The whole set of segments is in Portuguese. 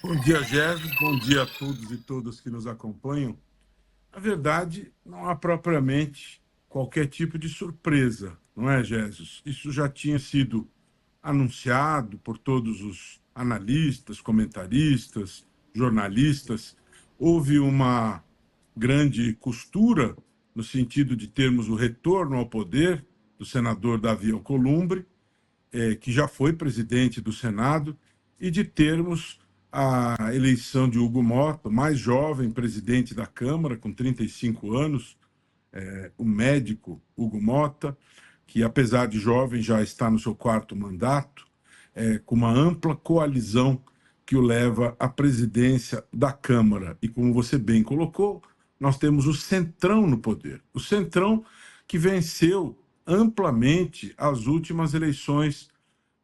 Bom dia, Jesus. Bom dia a todos e todas que nos acompanham. Na verdade, não há propriamente qualquer tipo de surpresa, não é, Jesus? Isso já tinha sido anunciado por todos os analistas, comentaristas, jornalistas. Houve uma grande costura no sentido de termos o retorno ao poder do senador Davi Alcolumbre, que já foi presidente do Senado, e de termos a eleição de Hugo Mota, mais jovem presidente da Câmara, com 35 anos, o médico Hugo Mota, que apesar de jovem já está no seu quarto mandato, com uma ampla coalizão que o leva à presidência da Câmara. E como você bem colocou, nós temos o Centrão no poder. O Centrão que venceu amplamente as últimas eleições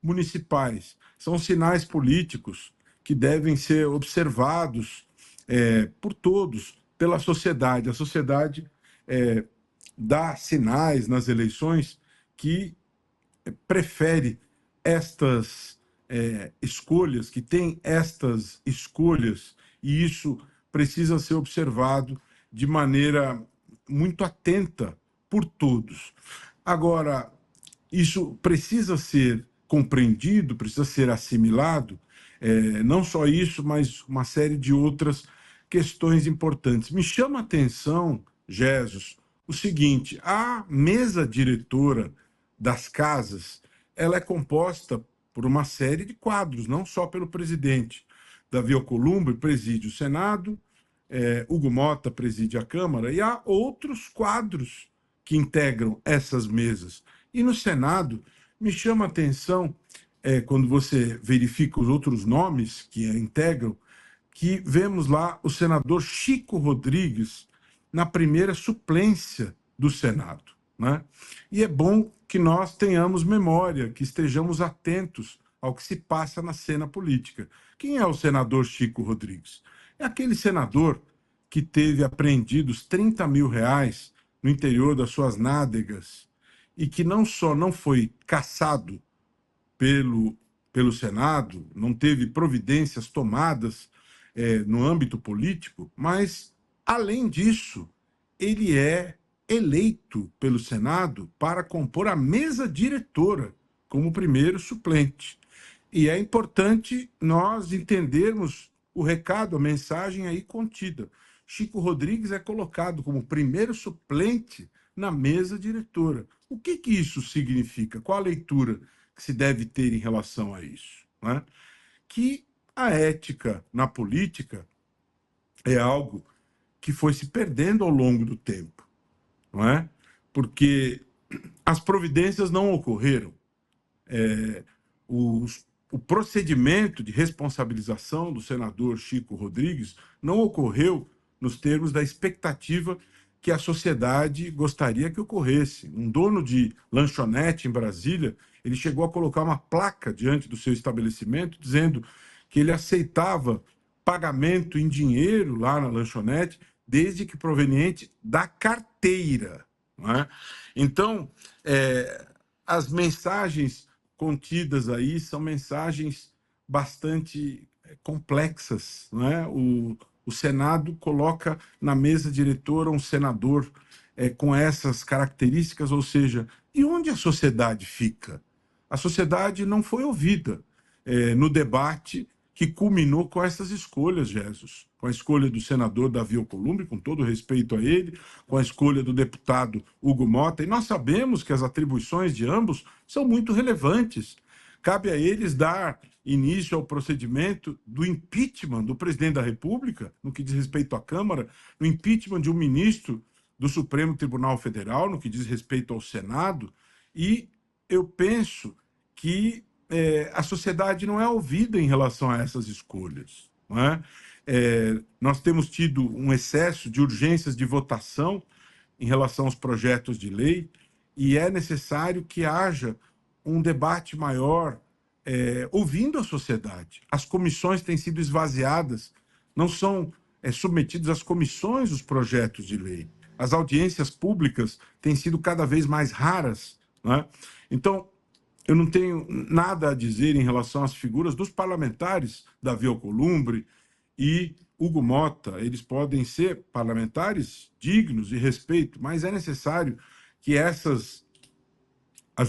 municipais. São sinais políticos que devem ser observados por todos, pela sociedade. A sociedade dá sinais nas eleições que prefere estas escolhas, que tem estas escolhas, e isso precisa ser observado de maneira muito atenta por todos. Agora, isso precisa ser compreendido, precisa ser assimilado, não só isso, mas uma série de outras questões importantes. Me chama a atenção, Jesus, o seguinte: a mesa diretora das casas, ela é composta por uma série de quadros, não só pelo presidente. Davi Alcolumbre preside o Senado, Hugo Mota preside a Câmara, e há outros quadros que integram essas mesas. E no Senado, me chama a atenção, quando você verifica os outros nomes que a integram, que vemos lá o senador Chico Rodrigues na primeira suplência do Senado, né? E é bom que nós tenhamos memória, que estejamos atentos ao que se passa na cena política. Quem é o senador Chico Rodrigues? É aquele senador que teve apreendidos 30 mil reais no interior das suas nádegas e que não só não foi cassado pelo Senado, não teve providências tomadas no âmbito político, mas, além disso, ele é eleito pelo Senado para compor a mesa diretora como primeiro suplente. E é importante nós entendermos o recado, a mensagem aí contida. Chico Rodrigues é colocado como primeiro suplente na mesa diretora. O que isso significa? Qual a leitura que se deve ter em relação a isso? Né? Que a ética na política é algo que foi se perdendo ao longo do tempo, não é? Porque as providências não ocorreram. O procedimento de responsabilização do senador Chico Rodrigues não ocorreu nos termos da expectativa que a sociedade gostaria que ocorresse. Um dono de lanchonete em Brasília, ele chegou a colocar uma placa diante do seu estabelecimento dizendo que ele aceitava pagamento em dinheiro lá na lanchonete, desde que proveniente da carteira. Não é? Então, as mensagens contidas aí são mensagens bastante complexas. Não é? O Senado coloca na mesa diretora um senador com essas características, ou seja, e onde a sociedade fica? A sociedade não foi ouvida no debate que culminou com essas escolhas, Jesus. Com a escolha do senador Davi Alcolumbre, com todo respeito a ele, com a escolha do deputado Hugo Mota, e nós sabemos que as atribuições de ambos são muito relevantes. Cabe a eles dar início ao procedimento do impeachment do presidente da República, no que diz respeito à Câmara, no impeachment de um ministro do Supremo Tribunal Federal, no que diz respeito ao Senado, e eu penso que a sociedade não é ouvida em relação a essas escolhas. Não é? Nós temos tido um excesso de urgências de votação em relação aos projetos de lei, e é necessário que haja um debate maior, ouvindo a sociedade. As comissões têm sido esvaziadas, não são submetidos às comissões os projetos de lei. As audiências públicas têm sido cada vez mais raras. Não é? Então, eu não tenho nada a dizer em relação às figuras dos parlamentares, Davi Alcolumbre e Hugo Mota. Eles podem ser parlamentares dignos de respeito, mas é necessário que as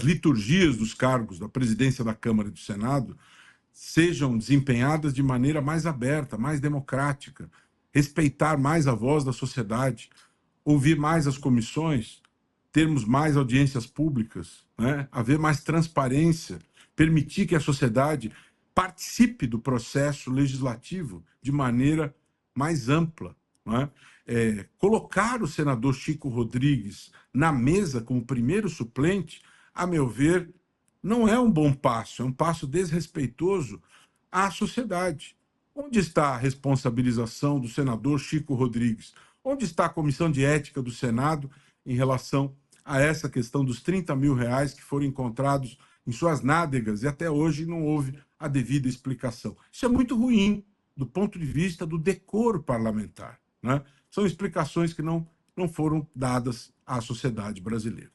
liturgias dos cargos da presidência da Câmara e do Senado sejam desempenhadas de maneira mais aberta, mais democrática, respeitar mais a voz da sociedade, ouvir mais as comissões, termos mais audiências públicas, né? Haver mais transparência, permitir que a sociedade participe do processo legislativo de maneira mais ampla, né? Colocar o senador Chico Rodrigues na mesa como primeiro suplente, a meu ver, não é um bom passo, é um passo desrespeitoso à sociedade. Onde está a responsabilização do senador Chico Rodrigues? Onde está a comissão de ética do Senado em relação a essa questão dos 30 mil reais que foram encontrados em suas nádegas e até hoje não houve a devida explicação? Isso é muito ruim do ponto de vista do decoro parlamentar, né? São explicações que não foram dadas à sociedade brasileira.